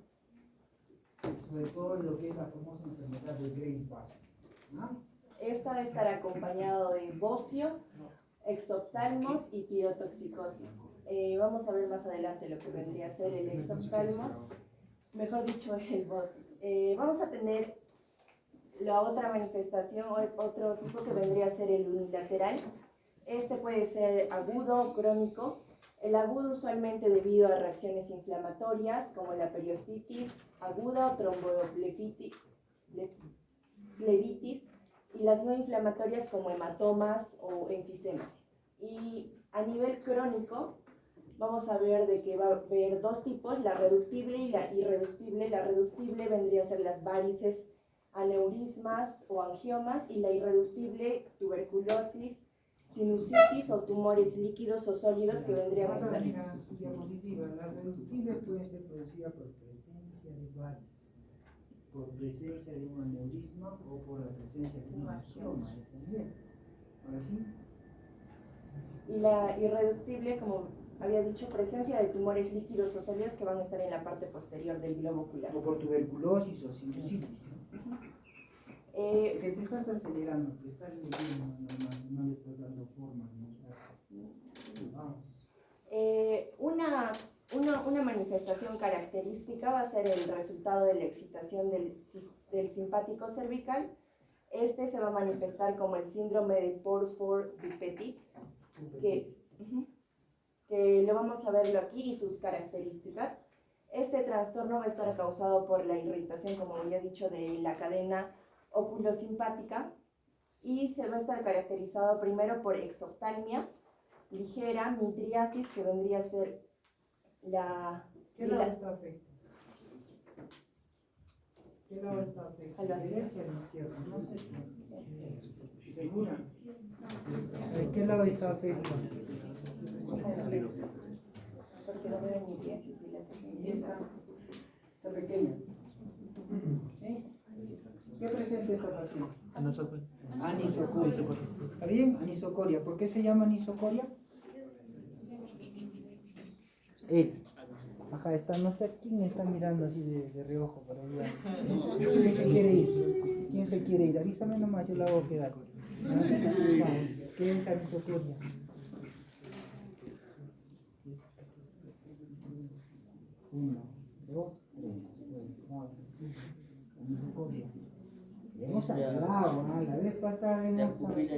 sobre todo en lo que es la famosa enfermedad de Grace-Basedow, ¿no? Esta debe estar acompañado de bocio, exoftalmos y tirotoxicosis. Vamos a ver más adelante lo que vendría a ser el exoftalmos, mejor dicho el bocio. Vamos a tener la otra manifestación, otro tipo que vendría a ser el unilateral. Este puede ser agudo o crónico. El agudo usualmente debido a reacciones inflamatorias como la periostitis aguda o tromboflebitis, y las no inflamatorias como hematomas o enfisemas. Y a nivel crónico vamos a ver de que va a haber dos tipos, la reductible y la irreductible. La reductible vendría a ser las varices, aneurismas o angiomas, y la irreductible tuberculosis, sinusitis o tumores líquidos o sólidos que vendrían a estar. La reductible puede ser producida por presencia de varices, por presencia de un aneurisma o por la presencia de un angioma. Ahora sí. Y la irreductible, como había dicho, presencia de tumores líquidos o sólidos que van a estar en la parte posterior del globo ocular. O por tuberculosis o sinusitis. Que te estás acelerando, te estás leyendo nomás, no le estás dando forma al mensaje. Vamos. Una manifestación característica va a ser el resultado de la excitación del simpático cervical. Este se va a manifestar como el síndrome de Porphyr-Petit, que lo vamos a verlo aquí y sus características. Este trastorno va a estar causado por la irritación, como ya he dicho, de la cadena oculosimpática, y se va a estar caracterizado primero por exoftalmia ligera, midriasis, que vendría a ser la... ¿Qué lado está afectado? ¿Qué lado está afectado? ¿La derecha o la izquierda? No sé. ¿Segura? ¿Qué lado está afectado? Porque no veo midriasis, dilatación. Y esta pequeña. ¿Sí? ¿Qué presenta esta paciente? Anisocoria. ¿Está bien? Anisocoria. ¿Por qué se llama anisocoria? Él. Ajá, está, no sé quién me está mirando así de reojo para allá. ¿Quién se quiere ir? ¿Quién se quiere ir? Avísame nomás, yo la hago quedar. Vamos, ¿qué es anisocoria? Uno, dos, tres. Anisocoria. Hemos hablado, la vez pasada hemos hablado.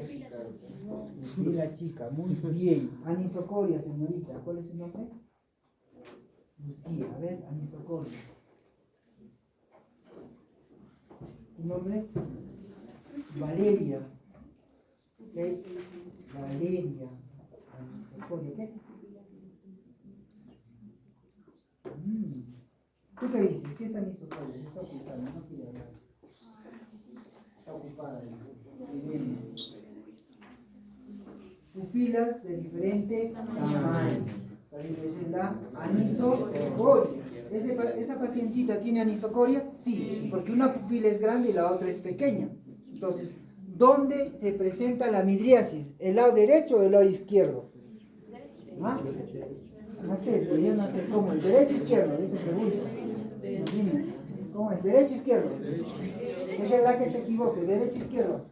Pupila chica, muy bien. Anisocoria, señorita, ¿cuál es su nombre? Lucía, a ver, anisocoria. ¿Tu nombre? Valeria. ¿Ok? Valeria. Anisocoria, ¿qué? ¿Tú qué dices? ¿Qué es anisocoria? Se está ocupada, no quiere hablar. Está ocupada, dice. pupilas de diferente tamaño. Esa es la anisocoria. ¿Esa pacientita tiene anisocoria? Sí, porque una pupila es grande y la otra es pequeña. Entonces, ¿dónde se presenta la midriasis? ¿El lado derecho o el lado izquierdo? ¿Ah? No sé, pues yo no sé cómo. ¿El derecho o izquierdo? Esa pregunta. Dime, ¿cómo es? ¿Derecho o izquierdo? Es la que se equivoque. ¿Derecho o izquierdo?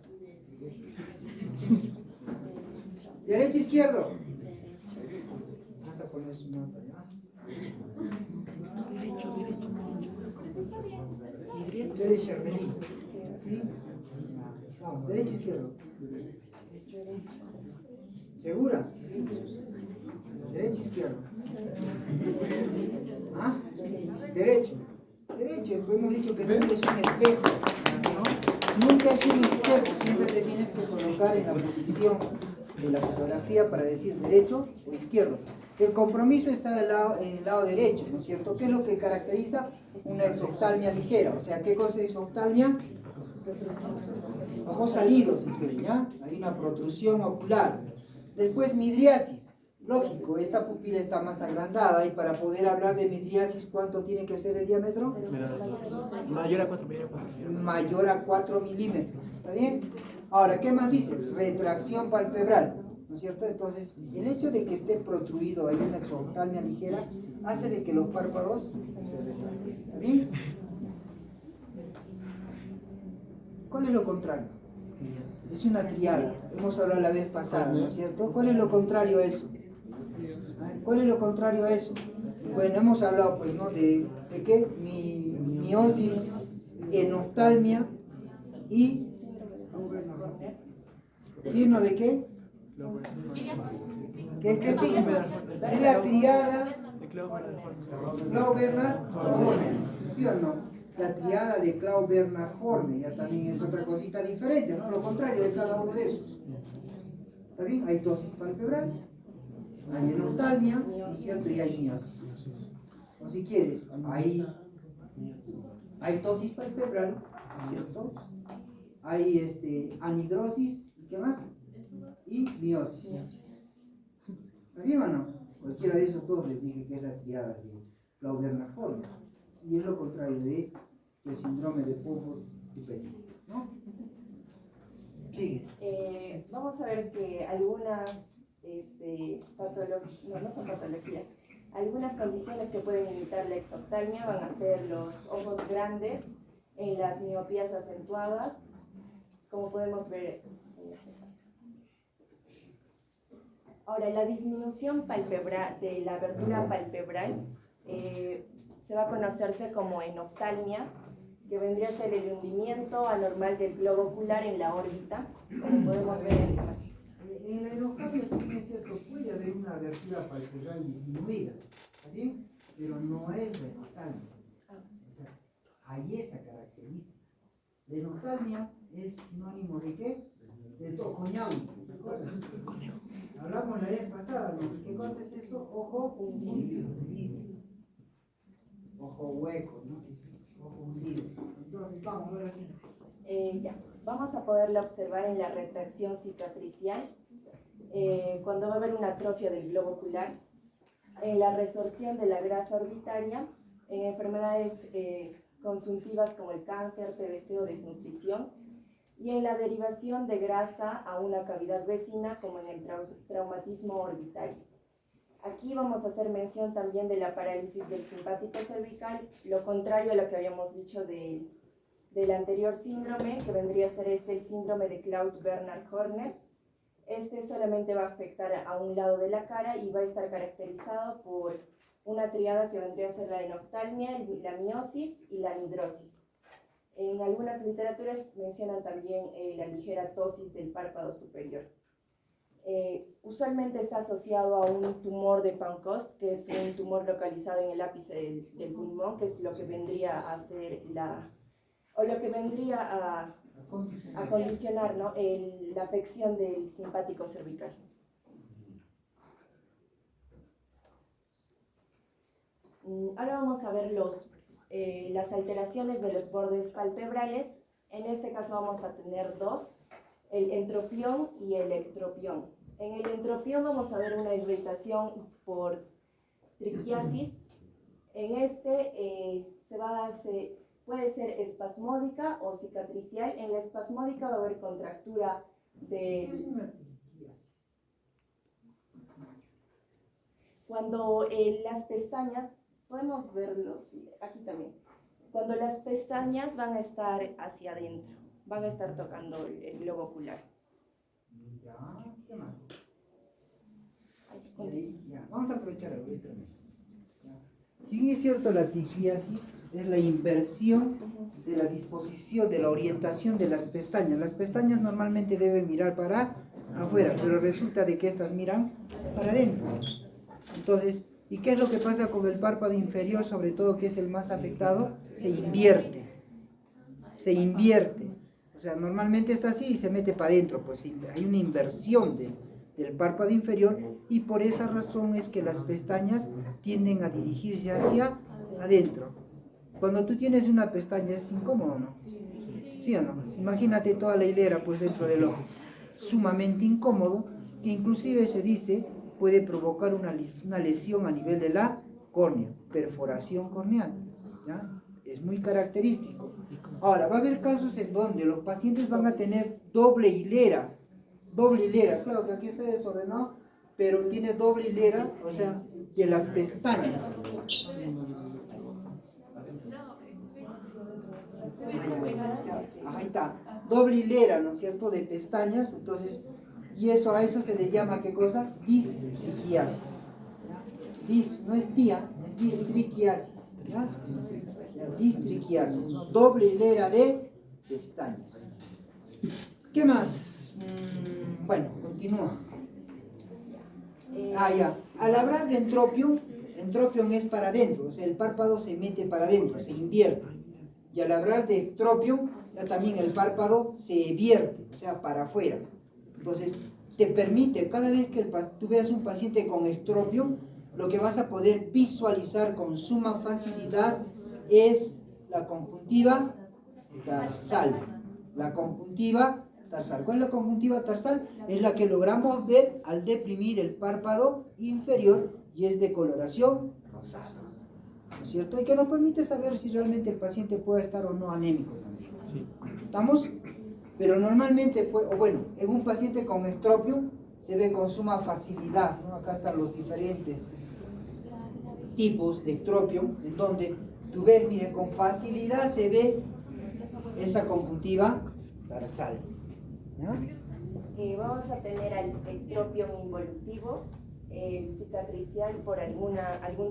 ¿Derecho o izquierdo? Vas a poner su nota, ¿ya? Derecho, vení. ¿Sí? Vamos, derecho o izquierdo. ¿Segura? Derecho o izquierdo. ¿Ah? Derecho. Derecho, hemos dicho que nunca es un espejo, ¿no? Nunca es un espejo, siempre te tienes que colocar en la posición de la fotografía para decir derecho o izquierdo. El compromiso está en el lado derecho, ¿no es cierto? ¿Qué es lo que caracteriza una exoftalmia ligera? O sea, ¿qué cosa es exoftalmia? Ojos salidos, si quieren, ¿ya? Hay una protrusión ocular. Después, midriasis. Lógico, esta pupila está más agrandada y para poder hablar de midriasis, ¿cuánto tiene que ser el diámetro? Mayor a 4 milímetros. Mayor a 4 milímetros. ¿Está bien? Ahora, ¿qué más dice? Retracción palpebral. ¿No es cierto? Entonces, el hecho de que esté protruido, hay una exoftalmia ligera, hace de que los párpados se retracten. ¿Está bien? ¿Cuál es lo contrario? Es una triada. Hemos hablado la vez pasada, ¿no es cierto? ¿Cuál es lo contrario a eso? ¿Cuál es lo contrario a eso? Bueno, hemos hablado, pues, ¿no? ¿De qué? Miosis, enoftalmia y... ¿Signo de qué? ¿Qué signo? Es la triada Claude-Bernard-Horner. ¿Sí o no? La triada de Claude-Bernard-Horner ya también es otra cosita diferente, ¿no? Lo contrario de cada uno de esos. ¿Está bien? Hay tosis palpebral, hay enoftalmia, ¿no es cierto? Y hay miosis. O si quieres, hay tosis palpebral, ¿no es cierto? Hay anhidrosis, ¿y qué más? Y miosis. ¿Está bien o no? Cualquiera de esos dos les dije que es la triada de Claude-Bernard-Horner. Y es lo contrario del síndrome de Beaufort-Dupetit, ¿no? Sigue. Vamos a ver que algunas patologías, no son patologías, algunas condiciones que pueden imitar la exoftalmia van a ser los ojos grandes en las miopías acentuadas, como podemos ver en este caso. Ahora, la disminución palpebral de la abertura palpebral se va a conocerse como enoftalmia, que vendría a ser el hundimiento anormal del globo ocular en la órbita, como podemos ver en la imagen. En la enoftalmia, sí es cierto, puede haber una abertura palpebral disminuida, ¿está bien? Pero no es la enoftalmia. O sea, hay esa característica. La enoftalmia es sinónimo de ¿qué? De tocoñau. ¿Qué cosa? Hablamos la vez pasada, ¿no? ¿Qué cosa es eso? Ojo hundido. Ojo hueco, ¿no? Ojo hundido. Entonces, vamos, ahora sí. Vamos a poderla observar en la retracción cicatricial, cuando va a haber una atrofia del globo ocular, en la resorción de la grasa orbitaria, en enfermedades consuntivas como el cáncer, PVC o desnutrición, y en la derivación de grasa a una cavidad vecina como en el traumatismo orbitario. Aquí vamos a hacer mención también de la parálisis del simpático cervical, lo contrario a lo que habíamos dicho del anterior síndrome, que vendría a ser el síndrome de Claude-Bernard-Horner. Este solamente va a afectar a un lado de la cara y va a estar caracterizado por una triada que vendría a ser la enoftalmia, la miosis y la anhidrosis. En algunas literaturas mencionan también la ligera tosis del párpado superior. Usualmente está asociado a un tumor de Pancoast, que es un tumor localizado en el ápice del pulmón, que es lo que vendría a ser lo que vendría a condicionar, ¿no? La afección del simpático cervical. Ahora vamos a ver las alteraciones de los bordes palpebrales. En este caso vamos a tener dos, el entropión y el ectropión. En el entropión vamos a ver una irritación por triquiasis. En este puede ser espasmódica o cicatricial. En la espasmódica va a haber contractura ¿Qué es de... una triquiasis? Cuando las pestañas, podemos verlo, sí, aquí también. Cuando las pestañas van a estar hacia adentro, van a estar tocando el globo ocular. Ya, ¿qué más? Ay, Ahí, ya. Vamos a aprovechar ahorita. Si bien es cierto, la triquiasis es la inversión de la disposición, de la orientación de las pestañas. Las pestañas normalmente deben mirar para afuera, pero resulta de que estas miran para adentro. Entonces, ¿y qué es lo que pasa con el párpado inferior, sobre todo que es el más afectado? Se invierte. Se invierte. O sea, normalmente está así y se mete para adentro, pues hay una inversión del párpado inferior y por esa razón es que las pestañas tienden a dirigirse hacia adentro. Cuando tú tienes una pestaña es incómodo, ¿no? ¿Sí o no? Imagínate toda la hilera pues dentro del ojo. Sumamente incómodo, que inclusive se dice puede provocar una lesión a nivel de la córnea, perforación corneal, ¿ya? Es muy característico. Ahora, va a haber casos en donde los pacientes van a tener doble hilera, claro que aquí está desordenado, pero tiene doble hilera, o sea, de las pestañas. Ahí está, doble hilera, ¿no es cierto?, de pestañas, entonces, y a eso se le llama, ¿qué cosa? Distriquiasis. No es tía, es distriquiasis. ¿Ya? Distriquiasis, ¿no? Doble hilera de pestañas. ¿Qué más? Bueno, continúa. Ya. Al hablar de entropión es para adentro, o sea, el párpado se mete para adentro, se invierte. Y al hablar de ectropión, ya también el párpado se vierte, o sea, para afuera. Entonces, te permite, cada vez que tú veas un paciente con ectropión, lo que vas a poder visualizar con suma facilidad es la conjuntiva tarsal. La conjuntiva tarsal. ¿Cuál es la conjuntiva tarsal? Es la que logramos ver al deprimir el párpado inferior y es de coloración rosada. ¿No es cierto? Y que nos permite saber si realmente el paciente puede estar o no anémico también. Sí. ¿Estamos? Pero normalmente, en un paciente con ectropión se ve con suma facilidad, ¿no? Acá están los diferentes tipos de ectropión, en donde tú ves, miren, con facilidad se ve esa conjuntiva tarsal. ¿Ya? Vamos a tener al ectropión involutivo, el cicatricial por algún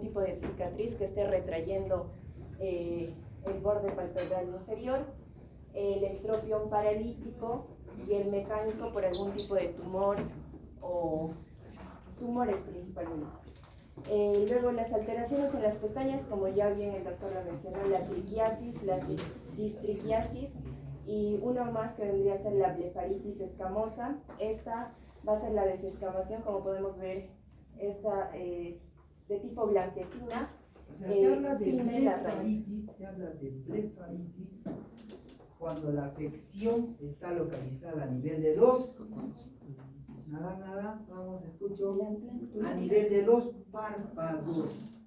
tipo de cicatriz que esté retrayendo el borde palpebral inferior, el ectropión paralítico y el mecánico por algún tipo de tumor o tumores principalmente. Luego las alteraciones en las pestañas, como ya bien el doctor lo mencionó, la triquiasis, la distriquiasis y uno más que vendría a ser la blefaritis escamosa. Esta va a ser la desescamación, como podemos ver, esta de tipo blanquecina. O sea, se habla de blefaritis cuando la afección está localizada a nivel de los... Nada, vamos, escucho. A nivel de los párpados.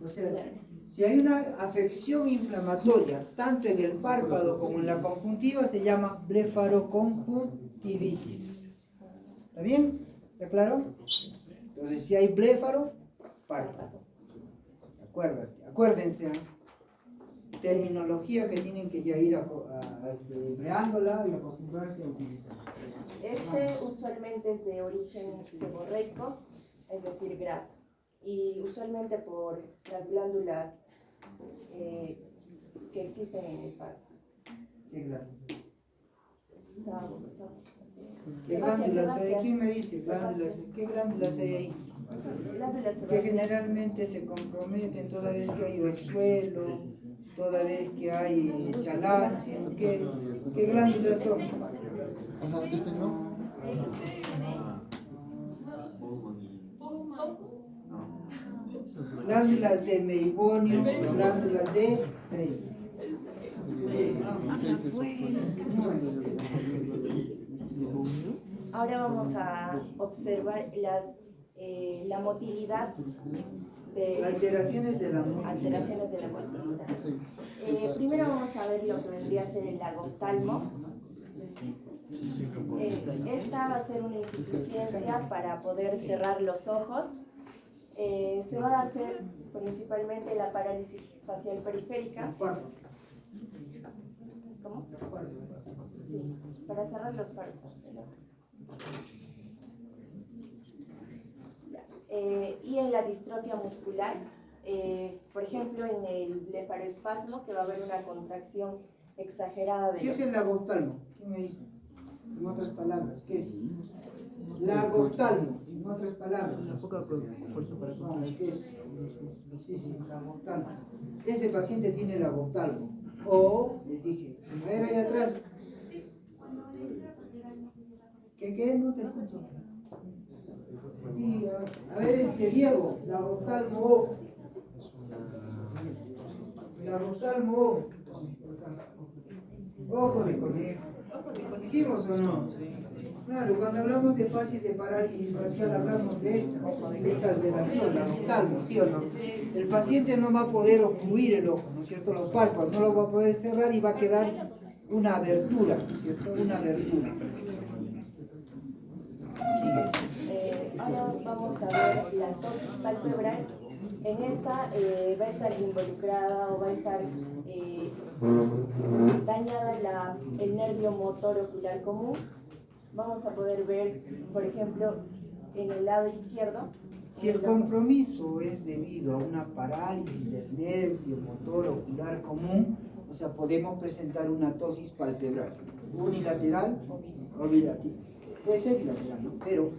O sea, si hay una afección inflamatoria, tanto en el párpado como en la conjuntiva, se llama blefaroconjuntivitis. ¿Está bien? ¿Está claro? Entonces, si hay bléfaro, párpado. Acuérdense, terminología que tienen que ya ir empleándola y acostumbrarse a utilizar. Este usualmente es de origen seborreico, es decir, graso, y usualmente por las glándulas que existen en el párpado. ¿Qué glándulas? ¿Qué Sebáceas. glándulas hay? ¿Quién me dice glándulas? ¿Qué glándulas hay ahí? Glándulas Que sebáceas. generalmente se comprometen toda vez que hay orzuelo, toda vez que hay chalacio. ¿Qué glándulas son? Glándulas de meibonio, glándulas de Seyfert. Ahora vamos a observar la motilidad de Alteraciones de la movilidad. alteraciones de la motilidad. Primero vamos a ver lo que vendría a ser el lagoptalmo. Esta va a ser una insuficiencia para poder cerrar los ojos. Se va a hacer principalmente la parálisis facial periférica. ¿Cómo? Sí, para cerrar los párpados. Y en la distrofia muscular, por ejemplo, en el blefaroespasmo, que va a haber una contracción exagerada de ¿Qué es el lagoptalmo? ¿Quién me dice? En otras palabras, ¿qué es? Lagoptalmo, en otras palabras. Una poca fuerza para No, construir. ¿qué es? Sí, lagoptalmo. Ese paciente tiene lagoptalmo. O, les dije, a ver ahí atrás. ¿Qué? No te escucho. Sí, a ver, Diego, lagoptalmo. Lagoptalmo. Ojo de conejo. ¿Dijimos o no? Claro, cuando hablamos de fases de parálisis facial hablamos de esta alteración, lagoptalmo, ¿sí o no? El paciente no va a poder ocluir el ojo, ¿no es cierto? Los párpados no lo va a poder cerrar y va a quedar una abertura, ¿no es cierto? Una abertura. Ahora vamos a ver la tosis palpebral. En esta va a estar involucrada o va a estar dañada el nervio motor ocular común. Vamos a poder ver, por ejemplo, en el lado izquierdo. Si el compromiso es debido a una parálisis del nervio motor ocular común, o sea, podemos presentar una tosis palpebral, unilateral o bilateral. Puede ser bilateral, ¿no? Pero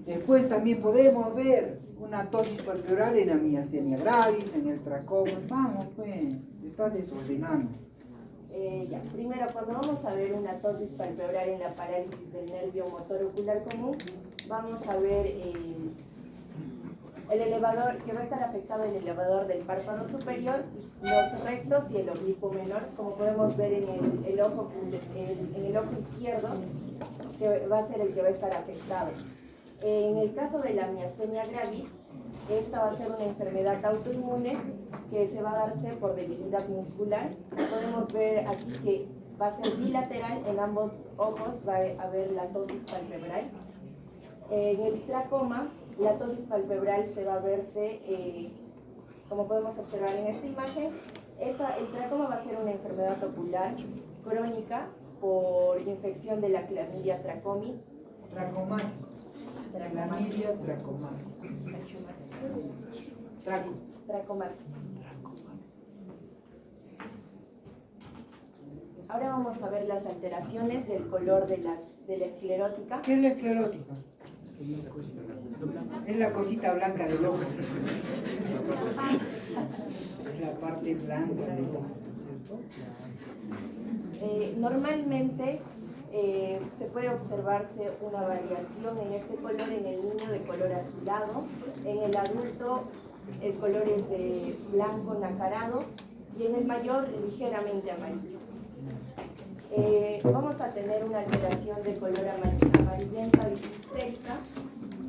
después también podemos ver una tosis palpebral en la miastenia gravis, en el tracoma. Vamos, pues, estás desordenando. Primero, cuando vamos a ver una tosis palpebral en la parálisis del nervio motor ocular común, vamos a ver el elevador, que va a estar afectado el elevador del párpado superior, los rectos y el oblicuo menor, como podemos ver en el ojo izquierdo, que va a ser el que va a estar afectado. En el caso de la miastenia gravis, esta va a ser una enfermedad autoinmune que se va a darse por debilidad muscular. Podemos ver aquí que va a ser bilateral, en ambos ojos va a haber la tosis palpebral. En el tracoma, la tosis palpebral se va a verse, como podemos observar en esta imagen, el tracoma va a ser una enfermedad ocular crónica por infección de la clamidia trachomatis. Clamidia trachomatis. Trachomatis. Ahora vamos a ver las alteraciones del color de la esclerótica. ¿Qué es la esclerótica? Es la cosita blanca del ojo. Es la parte blanca del ojo, ¿cierto? Normalmente se puede observarse una variación en este color en el niño de color azulado, en el adulto el color es de blanco nacarado y en el mayor ligeramente amarillo. Vamos a tener una alteración de color amarillenta bifidérica.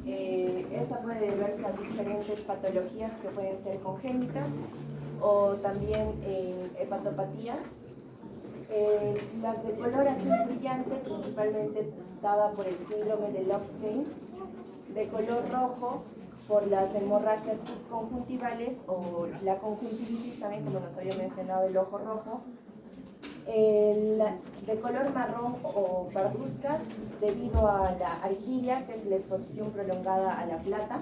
Esta puede deberse a diferentes patologías que pueden ser congénitas o también hepatopatías. Las de color azul brillante, principalmente dada por el síndrome de Lobstein, de color rojo por las hemorragias subconjuntivales o la conjuntivitis también, como nos había mencionado el ojo rojo, de color marrón o parduzcas debido a la arquilla, que es la exposición prolongada a la plata,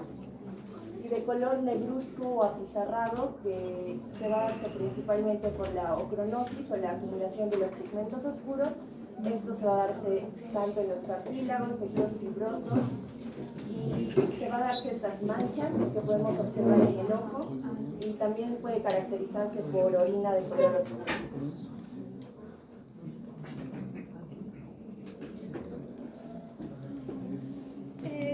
y de color negruzco o apizarrado, que se va a darse principalmente por la ocronosis o la acumulación de los pigmentos oscuros. Esto se va a darse tanto en los cartílagos, tejidos fibrosos, y se va a darse estas manchas que podemos observar en el ojo, y también puede caracterizarse por orina de color oscuro.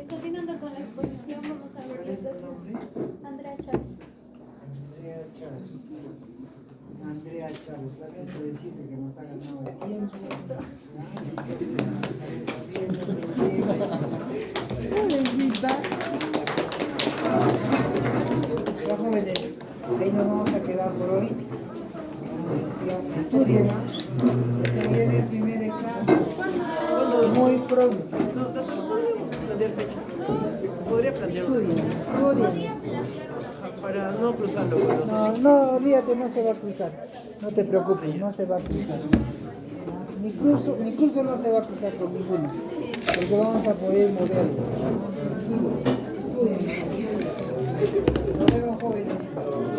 Continuando con la exposición, vamos a ver ¿Cuál es el nombre? Andrea Chávez. Andrea Chávez. Andrea Chávez, lamento decirte que nos ha ganado el tiempo. Se viene el primer examen. Muy pronto. Podríamos plantear fecha. Podría plantear Estudien. para no cruzarlo con los No, no, olvídate, no se va a cruzar. No te preocupes, no se va a cruzar. Ni curso no se va a cruzar con ninguno. Porque vamos a poder moverlo. Tranquilo. Estudien. Nos vemos jóvenes.